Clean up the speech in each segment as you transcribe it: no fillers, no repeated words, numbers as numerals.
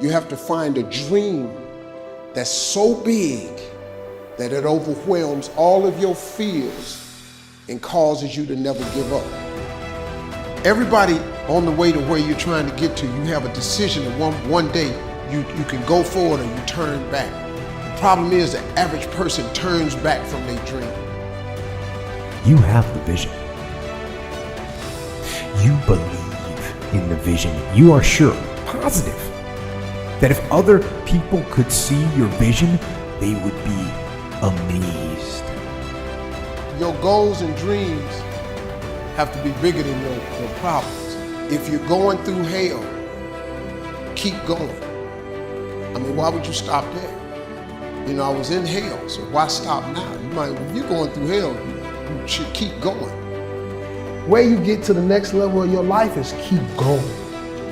You have to find a dream that's so big that it overwhelms all of your fears and causes you to never give up. Everybody on the way to where you're trying to get to, you have a decision that one day you can go forward or you turn back. The problem is the average person turns back from their dream. You have the vision. You believe in the vision. You are sure, positive, that if other people could see your vision, they would be amazed. Your goals and dreams have to be bigger than your problems. If you're going through hell, keep going. I mean, why would you stop there? You know, I was in hell, so why stop now? If you're going through hell, you should keep going. Where you get to the next level of your life is keep going,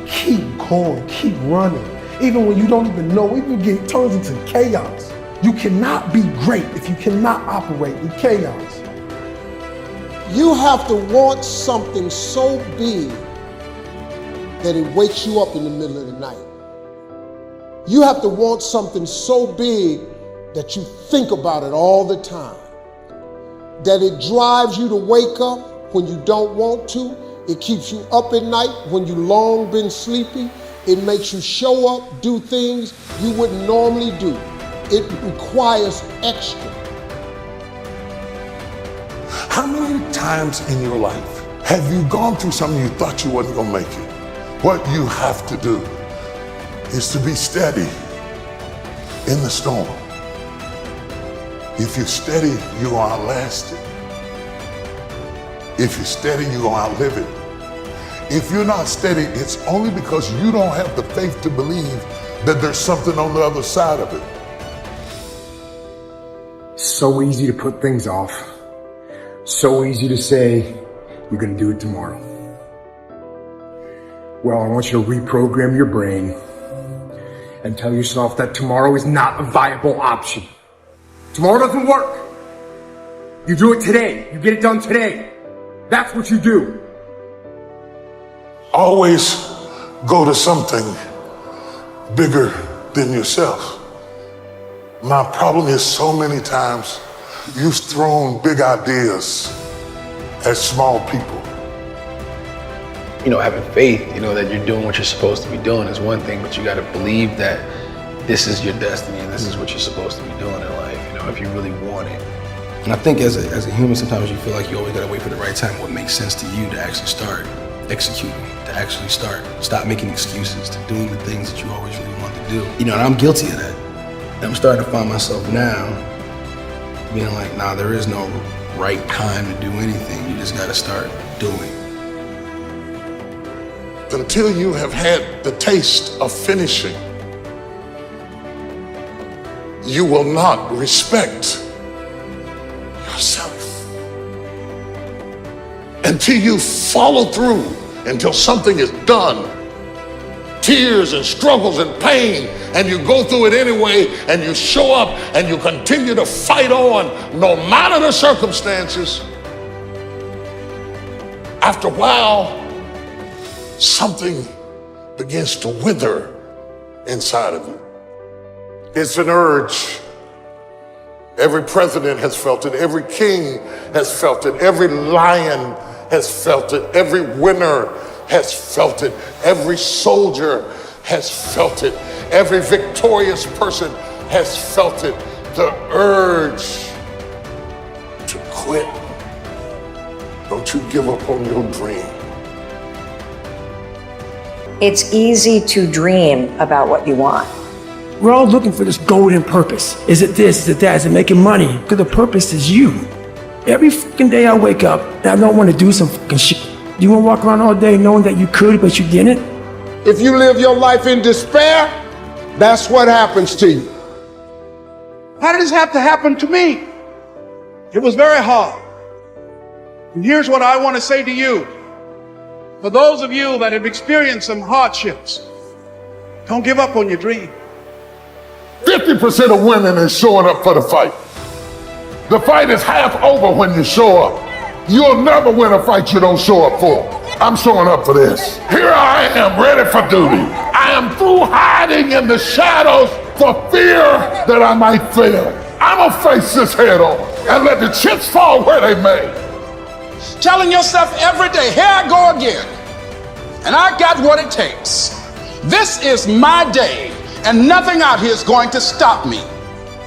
keep running. Even when you don't even know, even it turns into chaos. You cannot be great if you cannot operate in chaos. You have to want something so big that it wakes you up in the middle of the night. You have to want something so big that you think about it all the time. That it drives you to wake up when you don't want to. It keeps you up at night when you long been sleepy. It makes you show up, do things you wouldn't normally do. It requires extra. How many times in your life have you gone through something you thought you wasn't gonna make it? What you have to do is to be steady in the storm. If you're steady, you're gonna outlast it. If you're steady, you're gonna outlive it. If you're not steady, it's only because you don't have the faith to believe that there's something on the other side of it. So easy to put things off. So easy to say, you're gonna do it tomorrow. Well, I want you to reprogram your brain and tell yourself that tomorrow is not a viable option. Tomorrow doesn't work. You do it today. You get it done today. That's what you do. Always go to something bigger than yourself. My problem is so many times you've thrown big ideas at small people. You know, having faith, that you're doing what you're supposed to be doing is one thing, but you got to believe that this is your destiny and this is what you're supposed to be doing in life, if you really want it. And I think as a human, sometimes you feel like you always got to wait for the right time, what makes sense to you to actually start executing, to actually stop making excuses, to doing the things that you always really want to do. And I'm guilty of that. And I'm starting to find myself now being like, nah, there is no right time to do anything. You just got to start doing. Until you have had the taste of finishing, you will not respect yourself. Until you follow through, until something is done, tears and struggles and pain, and you go through it anyway, and you show up and you continue to fight on no matter the circumstances. After a while, something begins to wither inside of you. It's an urge. Every president has felt it. Every king has felt it. Every lion has felt it. Every winner has felt it. Every soldier has felt it. Every victorious person has felt it. The urge to quit. Don't you give up on your dream. It's easy to dream about what you want. We're all looking for this golden purpose. Is it this? Is it that? Is it making money? Because the purpose is you. Every fucking day I wake up and I don't want to do some fucking shit. You want to walk around all day knowing that you could, but you didn't? If you live your life in despair, that's what happens to you. How did this have to happen to me? It was very hard. And here's what I want to say to you. For those of you that have experienced some hardships, don't give up on your dream. 50% of women is showing up for the fight. The fight is half over when you show up. You'll never win a fight you don't show up for. I'm showing up for this. Here I am, ready for duty. I am through hiding in the shadows for fear that I might fail. I'm gonna face this head on and let the chips fall where they may. Telling yourself every day, here I go again, and I got what it takes. This is my day, and nothing out here is going to stop me.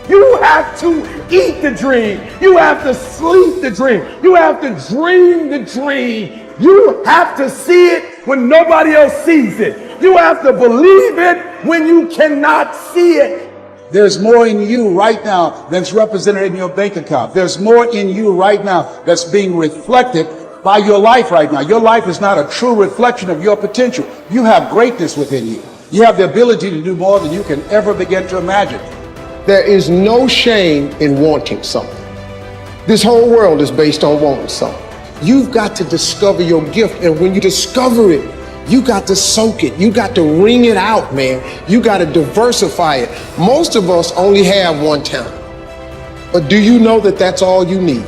You have to eat the dream. You have to sleep the dream. You have to dream the dream. You have to see it when nobody else sees it. You have to believe it when you cannot see it. There's more in you right now that's represented in your bank account. There's more in you right now that's being reflected by your life right now. Your life is not a true reflection of your potential. You have greatness within you. You have the ability to do more than you can ever begin to imagine. There is no shame in wanting something. This whole world is based on wanting something. You've got to discover your gift, and when you discover it, you got to soak it. You got to wring it out, man. You got to diversify it. Most of us only have one talent. But do you know that that's all you need?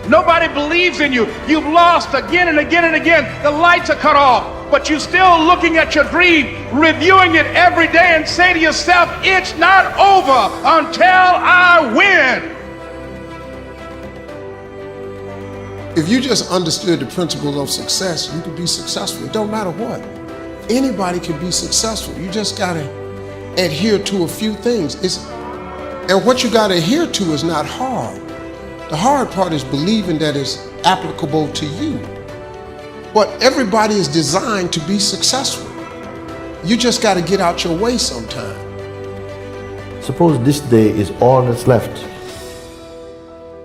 Nobody believes in you. You've lost again and again and again. The lights are cut off, but you're still looking at your dream, reviewing it every day, and say to yourself, it's not over until I win. If you just understood the principles of success, you could be successful. It don't matter what. Anybody can be successful. You just gotta adhere to a few things. And what you gotta adhere to is not hard. The hard part is believing that it's applicable to you. But everybody is designed to be successful. You just gotta get out your way sometime. Suppose this day is all that's left.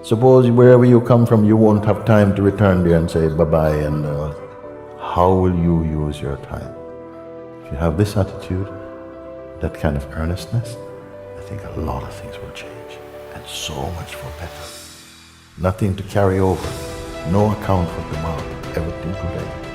Suppose wherever you come from, you won't have time to return there and say bye-bye, and how will you use your time? If you have this attitude, that kind of earnestness, I think a lot of things will change, and so much for better. Nothing to carry over, no account for tomorrow, everything today.